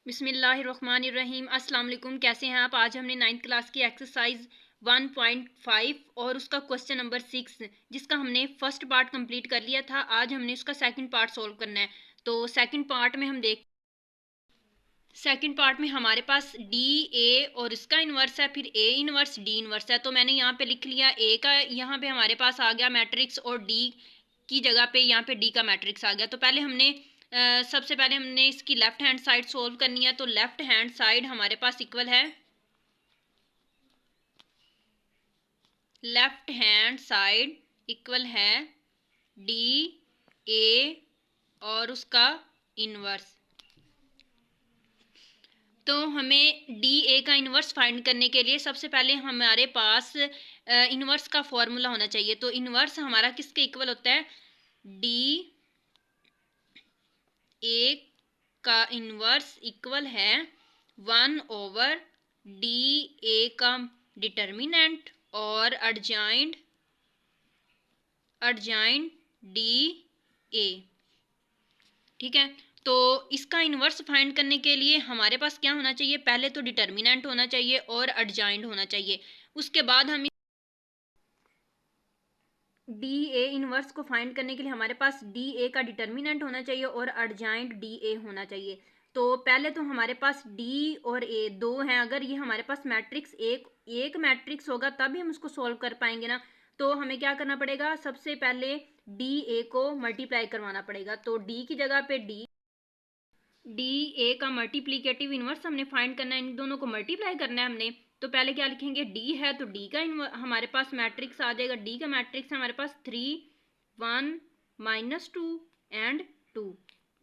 बिस्मिल्लाहिर्रहमानिर्रहीम। अस्सलाम वालेकुम। कैसे हैं आप? आज हमने 9th क्लास की एक्सरसाइज 1.5 और उसका क्वेश्चन नंबर 6 जिसका हमने फर्स्ट पार्ट कंप्लीट कर लिया था। आज हमने उसका सेकंड पार्ट सॉल्व करना है। तो सेकंड पार्ट में सेकंड पार्ट में हमारे पास डी ए और इसका इन्वर्स है, फिर ए इन्वर्स डी इन्वर्स है। तो मैंने यहाँ पे लिख लिया ए का, यहाँ पे हमारे पास आ गया मैट्रिक्स और डी की जगह पे यहाँ पे डी का मैट्रिक्स आ गया। तो पहले हमने सबसे पहले हमने इसकी लेफ्ट हैंड साइड सोल्व करनी है। तो लेफ्ट हैंड साइड हमारे पास इक्वल है, लेफ्ट हैंड साइड इक्वल है डी ए और उसका इन्वर्स। तो हमें डी ए का इन्वर्स फाइंड करने के लिए सबसे पहले हमारे पास इन्वर्स का फॉर्मूला होना चाहिए। तो इन्वर्स हमारा किसके इक्वल होता है? डी ए का इन्वर्स इक्वल है 1/डी ए का डिटर्मिनेंट और एडजॉइंट डी ए। ठीक है, तो इसका इन्वर्स फाइंड करने के लिए हमारे पास क्या होना चाहिए? पहले तो डिटर्मिनेंट होना चाहिए और एडजॉइंट होना चाहिए। उसके बाद हम डी ए इन्वर्स को फाइंड करने के लिए हमारे पास डी ए का डिटर्मिनेंट होना चाहिए और एडजॉइंट डी ए होना चाहिए। तो पहले तो हमारे पास डी और ए दो हैं। अगर ये हमारे पास मैट्रिक्स एक मैट्रिक्स होगा तभी हम उसको सॉल्व कर पाएंगे ना। तो हमें क्या करना पड़ेगा? सबसे पहले डी ए को मल्टीप्लाई करवाना पड़ेगा। तो डी की जगह पे डी ए का मल्टीप्लीकेटिव इन्वर्स हमने फाइंड करना है, इन दोनों को मल्टीप्लाई करना है हमने। तो पहले क्या लिखेंगे? डी है तो डी का हमारे पास मैट्रिक्स आ जाएगा। डी का मैट्रिक्स हमारे पास 3 1 -2 एंड 2।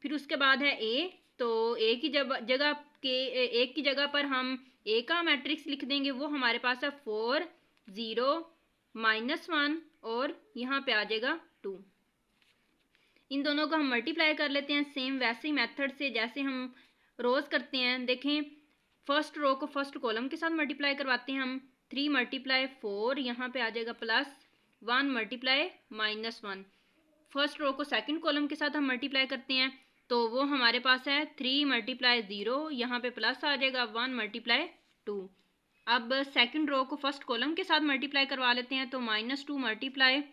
फिर उसके बाद है ए। तो ए की जगह के एक की जगह पर हम ए का मैट्रिक्स लिख देंगे, वो हमारे पास है 4 0 -1 और यहाँ पे आ जाएगा 2। इन दोनों को हम मल्टीप्लाई कर लेते हैं सेम वैसे ही मेथड से जैसे हम रोज करते हैं। देखें, फर्स्ट रो को फर्स्ट कॉलम के साथ मल्टीप्लाई करवाते हैं हम। 3 × 4 यहाँ पे आ जाएगा प्लस 1 × -1। फर्स्ट रो को सेकंड कॉलम के साथ हम मल्टीप्लाई करते हैं तो वो हमारे पास है 3 × 0, यहाँ पे प्लस आ जाएगा 1 × 2। अब सेकंड रो को फर्स्ट कॉलम के साथ मल्टीप्लाई करवा लेते हैं तो -2 ×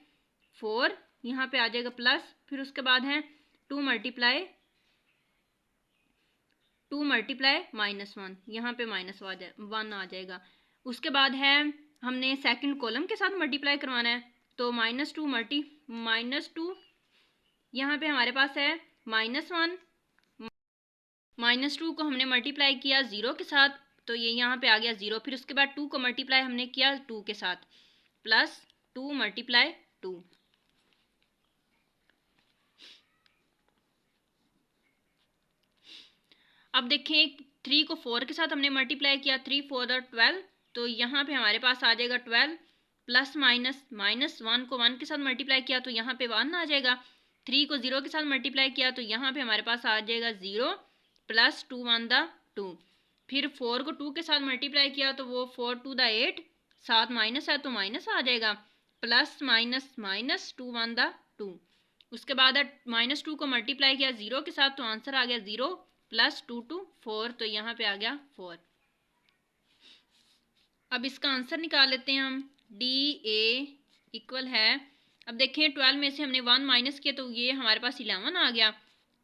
4 यहाँ पे आ जाएगा प्लस। फिर उसके बाद है 2 × -1, यहाँ पे -1 आ जाएगा। उसके बाद है हमने सेकंड कॉलम के साथ मल्टीप्लाई करवाना है तो -2 यहाँ पे हमारे पास है -1। -2 को हमने मल्टीप्लाई किया 0 के साथ तो ये यहाँ पे आ गया 0। फिर उसके बाद 2 को मल्टीप्लाई हमने किया 2 के साथ प्लस 2 × 2। अब देखें, 3 को 4 के साथ हमने मल्टीप्लाई किया, 3 4 12। तो यहाँ पे हमारे पास आ जाएगा 12 प्लस -1 को 1 के साथ मल्टीप्लाई किया तो यहाँ पे 1 आ जाएगा। 3 को 0 के साथ मल्टीप्लाई किया तो यहाँ पे हमारे पास आ जाएगा 0 प्लस 2 1 2। फिर 4 को 2 के साथ मल्टीप्लाई किया तो वो 4 2 8, साथ माइनस है तो माइनस आ जाएगा प्लस -2 1 2। उसके बाद -2 को मल्टीप्लाई किया 0 के साथ तो आंसर आ गया 0 प्लस 2 2 4। तो यहाँ पे आ गया 4। अब इसका आंसर निकाल लेते हैं हम। डी ए इक्वल है, अब देखें 12 में से हमने 1 माइनस किया तो ये हमारे पास 11 आ गया।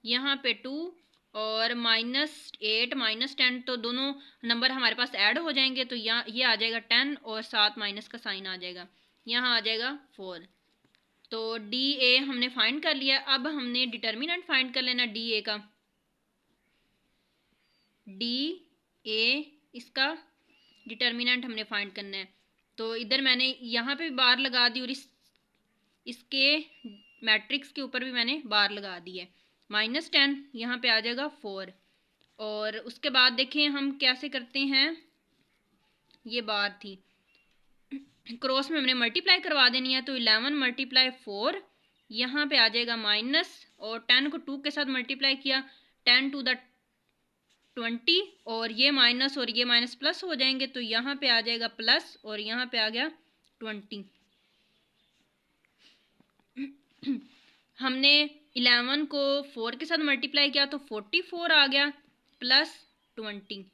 यहाँ पे 2 और -8 -10 तो दोनों नंबर हमारे पास ऐड हो जाएंगे तो यहाँ ये आ जाएगा 10 और साथ माइनस का साइन आ जाएगा, यहाँ आ जाएगा 4। तो डी ए हमने फाइंड कर लिया। अब हमने डिटर्मिनेंट फाइंड कर लेना डी ए का। डी ए इसका डिटर्मिनेंट हमने फाइंड करना है। तो इधर मैंने यहाँ पे भी बार लगा दी और इसके मैट्रिक्स के ऊपर भी मैंने बार लगा दी है। -10 यहाँ पे आ जाएगा 4। और उसके बाद देखें हम कैसे करते हैं, ये बार थी क्रॉस में हमने मल्टीप्लाई करवा देनी है। तो 11 × 4 यहाँ पे आ जाएगा माइनस और 10 को 2 के साथ मल्टीप्लाई किया 10 to the 20 और ये माइनस और ये माइनस प्लस हो जाएंगे तो यहाँ पे आ जाएगा प्लस और यहाँ पे आ गया 20। हमने 11 को 4 के साथ मल्टीप्लाई किया तो 44 आ गया प्लस 20।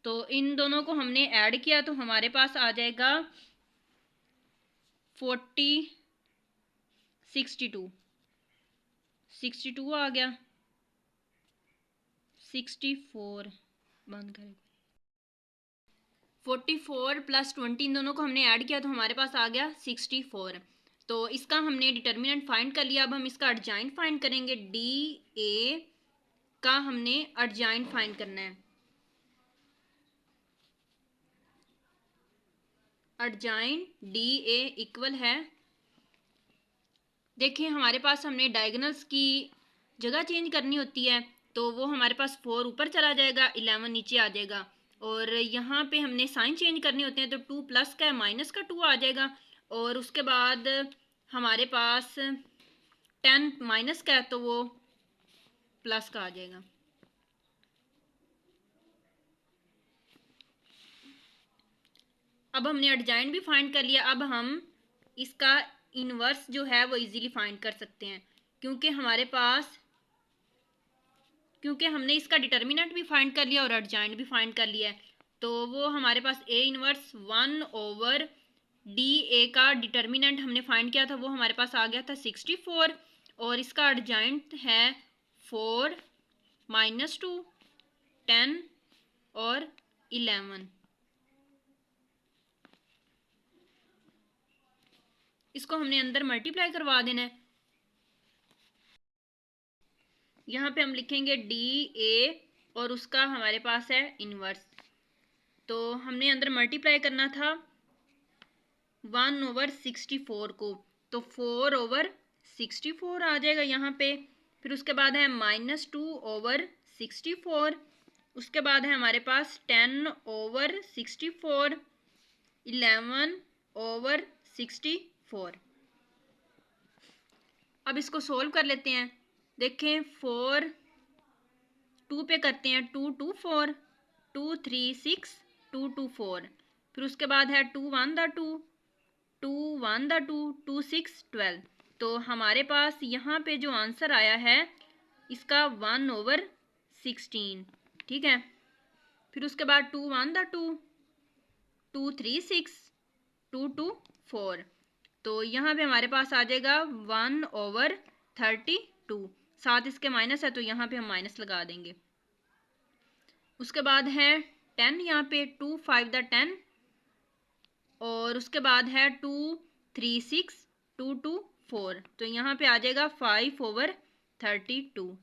तो इन दोनों को हमने ऐड किया तो हमारे पास आ जाएगा 40 62 62 आ गया, 64 बंद करें, 44 + 20 इन दोनों को हमने ऐड किया तो हमारे पास आ गया 64। तो इसका हमने डिटर्मिनेंट फाइंड कर लिया। अब हम इसका एडजॉइंट फाइंड करेंगे। डी ए का हमने एडजॉइंट फाइंड करना है। एडजॉइंट डी ए इक्वल है, देखिए हमारे पास हमने डायगोनल्स की जगह चेंज करनी होती है तो वो हमारे पास 4 ऊपर चला जाएगा, 11 नीचे आ जाएगा। और यहाँ पे हमने साइन चेंज करने होते हैं तो 2 प्लस का है माइनस का 2 आ जाएगा। और उसके बाद हमारे पास 10 माइनस का है तो वो प्लस का आ जाएगा। अब हमने एडजॉइंट भी फाइंड कर लिया। अब हम इसका इनवर्स जो है वो इजीली फाइंड कर सकते हैं क्योंकि हमने इसका डिटर्मिनेंट भी फाइंड कर लिया और एडजॉइंट भी फाइंड कर लिया है। तो वो हमारे पास ए इनवर्स 1 डी ए का डिटर्मिनेंट हमने फाइंड किया था, वो हमारे पास आ गया था 64। और इसका एडजॉइंट है 4 - 2 10 और 11। इसको हमने अंदर मल्टीप्लाई करवा देना है। यहाँ पे हम लिखेंगे डी ए और उसका हमारे पास है इनवर्स। तो हमने अंदर मल्टीप्लाई करना था 1/64 को, तो 4/64 आ जाएगा यहाँ पे। फिर उसके बाद है -2/64। उसके बाद है हमारे पास 10/64, 11/64। अब इसको सोल्व कर लेते हैं। देखें 4 2 पे करते हैं, 2 2 4 2 3 6 2 2 4। फिर उसके बाद है 2 1 2 2 1 2 2 6 12। तो हमारे पास यहाँ पे जो आंसर आया है इसका 1/16, ठीक है। फिर उसके बाद 2 1 2 2 3 6 2 2 4। तो यहाँ पे हमारे पास आ जाएगा 1/32। साथ इसके माइनस है तो यहाँ पे हम माइनस लगा देंगे। उसके बाद है 10, यहाँ पे 2 5 10। और उसके बाद है 2 3 6 2 2 4। तो यहाँ पे आ जाएगा 5/32।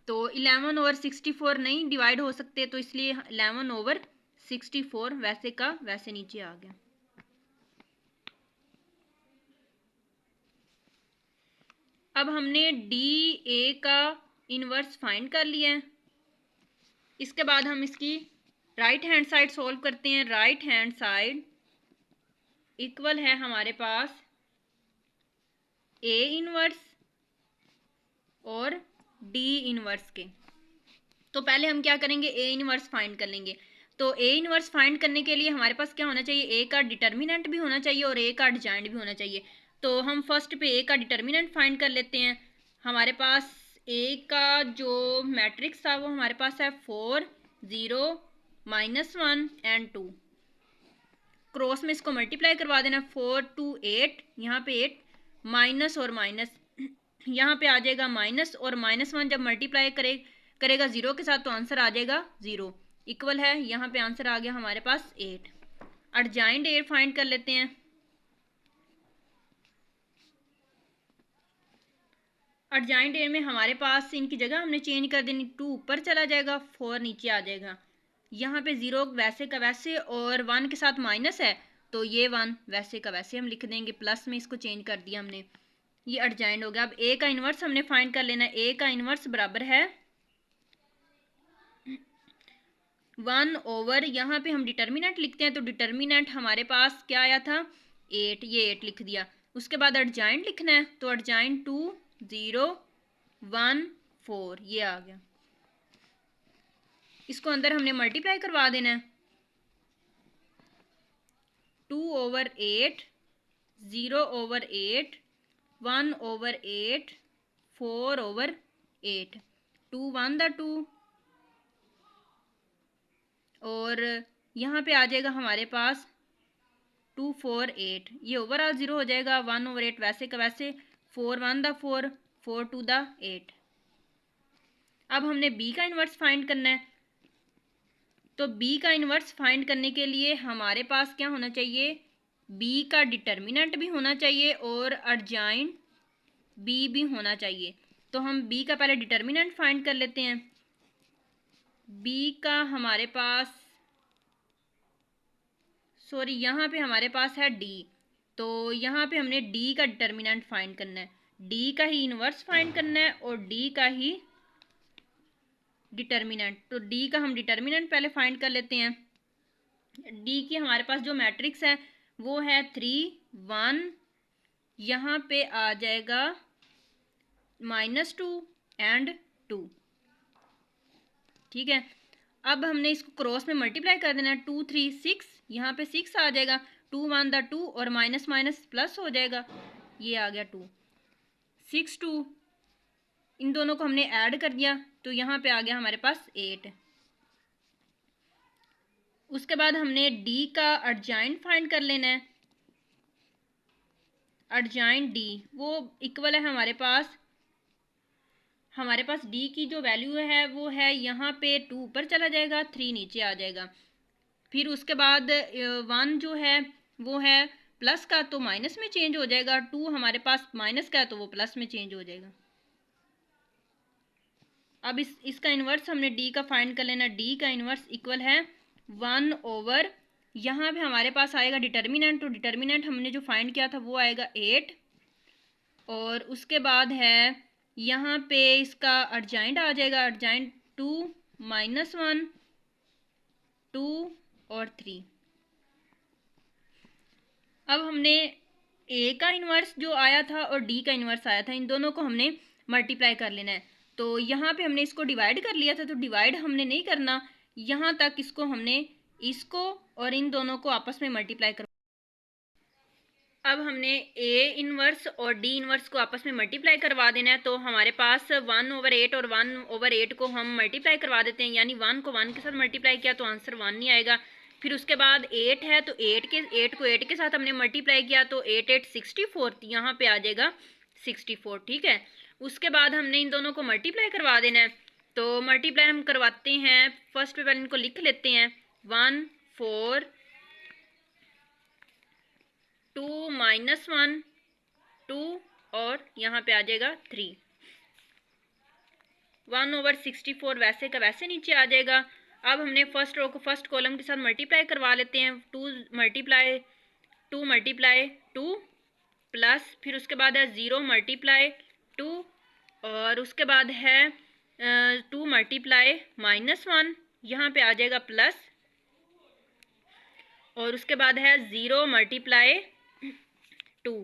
तो 11/64 नहीं डिवाइड हो सकते तो इसलिए 11/64 वैसे का वैसे नीचे आ गया। अब हमने डी ए का इनवर्स फाइंड कर लिया है। इसके बाद हम इसकी राइट हैंड साइड सॉल्व करते हैं। राइट हैंड साइड इक्वल है हमारे पास ए इनवर्स और डी इनवर्स के। तो पहले हम क्या करेंगे, ए इनवर्स फाइंड कर लेंगे। तो ए इनवर्स फाइंड करने के लिए हमारे पास क्या होना चाहिए, ए का डिटर्मिनेंट भी होना चाहिए और ए का एडजॉइंट भी होना चाहिए। तो हम फर्स्ट पे ए का डिटर्मिनेंट फाइंड कर लेते हैं। हमारे पास ए का जो मैट्रिक्स था वो हमारे पास है 4 0 -1 और 2। क्रॉस में इसको मल्टीप्लाई करवा देना, 4 2 8, यहाँ पे 8 माइनस और माइनस यहाँ पे आ जाएगा माइनस और -1 जब मल्टीप्लाई करेगा 0 के साथ तो आंसर आ जाएगा 0। इक्वल है, यहाँ पे आंसर आ गया हमारे पास 8। एडजॉइंट 8 फाइंड कर लेते हैं। एडजॉइंट 8 में हमारे पास इनकी जगह हमने चेंज कर देनी, 2 ऊपर चला जाएगा 4 नीचे आ जाएगा। यहाँ पे 0 वैसे का वैसे और 1 के साथ माइनस है तो ये 1 वैसे का वैसे हम लिख देंगे, प्लस में इसको चेंज कर दिया हमने। ये एडजॉइंट हो गया। अब ए का इन्वर्स हमने फाइंड कर लेना है। ए का इन्वर्स बराबर है 1/, यहाँ पे हम डिटर्मिनेंट लिखते हैं तो डिटर्मिनेंट हमारे पास क्या आया था 8, ये 8 लिख दिया। उसके बाद एडजॉइंट लिखना है तो एडजॉइंट 2 0 1 4 ये आ गया। इसको अंदर हमने मल्टीप्लाई करवा देना है, 2/8 0/8 1/8 4/8 2 1 2 और यहाँ पे आ जाएगा हमारे पास 2 4 8, ये ओवरऑल 0 हो जाएगा। 1/8 वैसे का वैसे, 4 1 दा 4, 4 2 दा 8। अब हमने b का इन्वर्स फाइंड करना है, तो b का इन्वर्स फाइंड करने के लिए हमारे पास क्या होना चाहिए, b का डिटर्मिनेंट भी होना चाहिए और एडजॉइंट b भी होना चाहिए। तो हम b का पहले डिटर्मिनेंट फाइंड कर लेते हैं। b का हमारे पास, सॉरी यहाँ पे हमारे पास है d, तो यहाँ पे हमने d का डिटर्मिनेंट फाइंड करना है, d का ही इन्वर्स फाइंड करना है और d का ही डिटर्मिनेंट। तो d का हम डिटर्मिनेंट पहले फाइंड कर लेते हैं। d की हमारे पास जो मैट्रिक्स है वो है 3 1, यहाँ पे आ जाएगा -2 एंड 2, ठीक है। अब हमने इसको क्रॉस में मल्टीप्लाई कर देना है, 2 3 6, यहाँ पे 6 आ जाएगा, 2 1 दा 2 और माइनस माइनस प्लस हो जाएगा, ये आ गया 2 6 2, इन दोनों को हमने ऐड कर दिया तो यहाँ पे आ गया हमारे पास 8। उसके बाद हमने d का एडजॉइंट फाइंड कर लेना है। एडजॉइंट d वो इक्वल है हमारे पास d की जो वैल्यू है वो है यहाँ पे 2 ऊपर चला जाएगा, 3 नीचे आ जाएगा। फिर उसके बाद 1 जो है वो है प्लस का तो माइनस में चेंज हो जाएगा, 2 हमारे पास माइनस का है तो वो प्लस में चेंज हो जाएगा। अब इसका इन्वर्स हमने d का फाइंड कर लेना। d का इन्वर्स इक्वल है 1/, यहाँ पे हमारे पास आएगा डिटर्मिनेंट, तो डिटर्मिनेंट हमने जो फाइंड किया था वो आएगा 8, और उसके बाद है यहाँ पे इसका एडजॉइंट आ जाएगा, एडजॉइंट 2 -1 2 और 3। अब हमने a का इन्वर्स जो आया था और d का इन्वर्स आया था, इन दोनों को हमने मल्टीप्लाई कर लेना है। तो यहाँ पे हमने इसको डिवाइड कर लिया था, तो डिवाइड हमने नहीं करना, यहाँ तक इसको हमने इसको और इन दोनों को आपस में मल्टीप्लाई कर। अब हमने a इन्वर्स और d इन्वर्स को आपस में मल्टीप्लाई करवा देना है। तो हमारे पास 1/8 और 1/8 को हम मल्टीप्लाई करवा देते हैं, यानी 1 को 1 के साथ मल्टीप्लाई किया तो आंसर 1 नहीं आएगा। फिर उसके बाद 8 है, तो 8 को 8 के साथ हमने मल्टीप्लाई किया तो 8 8 64, यहाँ पे आ जाएगा 64, ठीक है। उसके बाद हमने इन दोनों को मल्टीप्लाई करवा देना है, तो मल्टीप्लाई हम करवाते हैं। फर्स्ट पे पहले इनको लिख लेते हैं, 1 4 2 -1 2 और यहाँ पे आ जाएगा 3, 1/64 वैसे का वैसे नीचे आ जाएगा। अब हमने फर्स्ट रो को फर्स्ट कॉलम के साथ मल्टीप्लाई करवा लेते हैं, 2 मल्टीप्लाई 2 प्लस, फिर उसके बाद है 0 मल्टीप्लाई 2, और उसके बाद है 2 मल्टीप्लाई -1, यहाँ पे आ जाएगा प्लस, और उसके बाद है 0 मल्टीप्लाई 2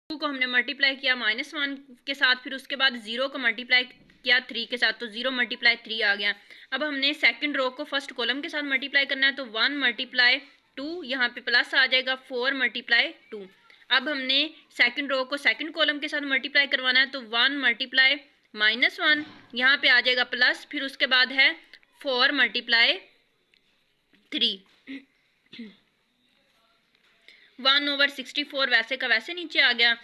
को हमने मल्टीप्लाई किया -1 के साथ, फिर उसके बाद 0 को मल्टीप्लाई किया 3 के साथ, तो 0 मल्टीप्लाई 3 आ गया। अब हमने सेकंड रो को फर्स्ट कॉलम के साथ मल्टीप्लाई करना है, तो 1 मल्टीप्लाई 2, यहाँ पे प्लस आ जाएगा 4 मल्टीप्लाई 2। अब हमने सेकंड रो को सेकंड कॉलम के साथ मल्टीप्लाई करवाना है, तो 1 मल्टीप्लाई -1, यहाँ पे आ जाएगा प्लस, फिर उसके बाद है 4 मल्टीप्लाई 3, 1/64 वैसे का वैसे नीचे आ गया।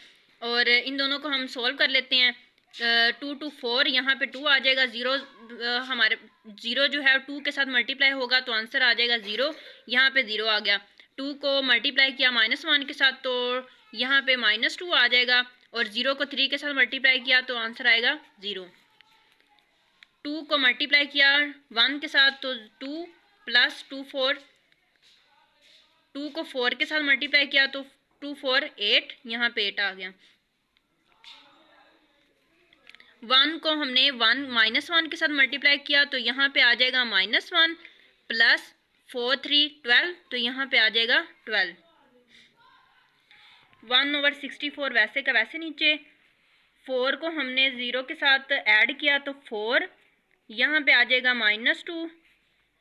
और इन दोनों को हम सोल्व कर लेते हैं, 2 2 4, यहाँ पे 2 आ जाएगा, 0 हमारे 0 जो है 2 के साथ मल्टीप्लाई होगा तो आंसर आ जाएगा 0, यहाँ पे 0 आ गया। 2 को मल्टीप्लाई किया -1 के साथ तो यहाँ पे -2 आ जाएगा, और 0 को 3 के साथ मल्टीप्लाई किया तो आंसर आएगा 0। 2 को मल्टीप्लाई किया 1 के साथ तो 2 प्लस 2 4, 2 को 4 के साथ मल्टीप्लाई किया तो 2 4 8, यहाँ पे 8 आ गया। 1 को हमने 1 -1 के साथ मल्टीप्लाई किया तो यहाँ पे आ जाएगा -1 प्लस 4 3 12, तो यहाँ पे आ जाएगा 12। 1/64 वैसे का वैसे नीचे, 4 को हमने 0 के साथ ऐड किया तो 4, यहाँ पे आ जाएगा -2,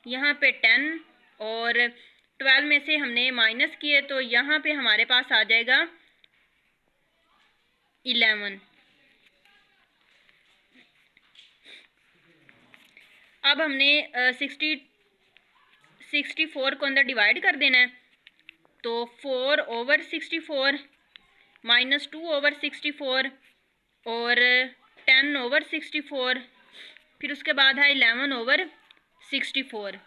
यहाँ पे 10, और 12 में से हमने माइनस किए तो यहाँ पे हमारे पास आ जाएगा 11। अब हमने 64 को अंदर डिवाइड कर देना है। तो 4/64 माइनस 2/64 और 10/64, फिर उसके बाद है 11/64।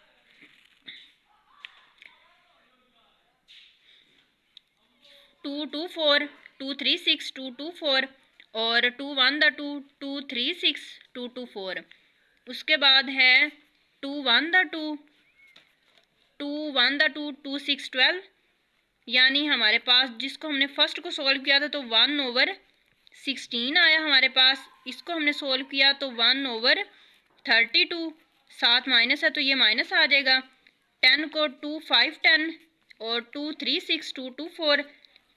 2 2 4 2 3 6 2 2 4 और 2 1 द 2 2 3 6 2 2 4। उसके बाद है 2 1 द 2 2 1 द 2 2 6 12, यानी हमारे पास जिसको हमने फर्स्ट को सोल्व किया था तो 1/16 आया हमारे पास। इसको हमने सोल्व किया तो 1/32, साथ माइनस है तो ये माइनस आ जाएगा। 10 को 2 5 10 और 2 3 6 2 2 4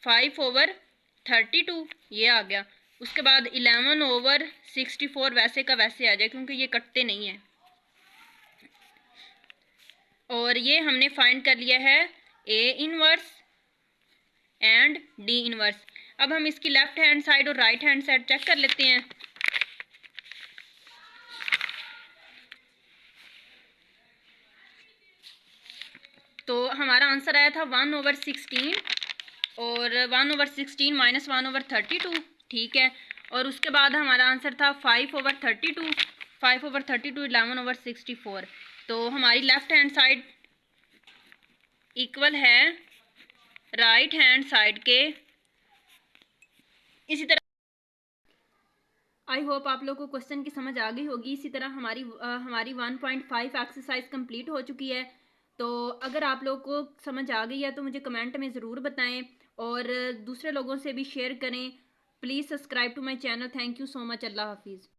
5/32 ये आ गया। उसके बाद 11/64 वैसे का वैसे आ जाए क्योंकि ये कटते नहीं है। और ये हमने फाइंड कर लिया है A inverse and D inverse. अब हम इसकी लेफ्ट हैंड साइड और राइट हैंड साइड चेक कर लेते हैं। तो हमारा आंसर आया था 1/16 और 1/16 माइनस 1/32, ठीक है। और उसके बाद हमारा आंसर था 5/32, 5/32 11/64। तो हमारी लेफ्ट हैंड साइड इक्वल है राइट हैंड साइड के। इसी तरह आई होप आप लोग को क्वेश्चन की समझ आ गई होगी। इसी तरह हमारी 1.5 एक्सरसाइज कंप्लीट हो चुकी है। तो अगर आप लोग को समझ आ गई है तो मुझे कमेंट में ज़रूर बताएं और दूसरे लोगों से भी शेयर करें। Please subscribe to my channel. Thank you so much. अल्लाह हाफिज़।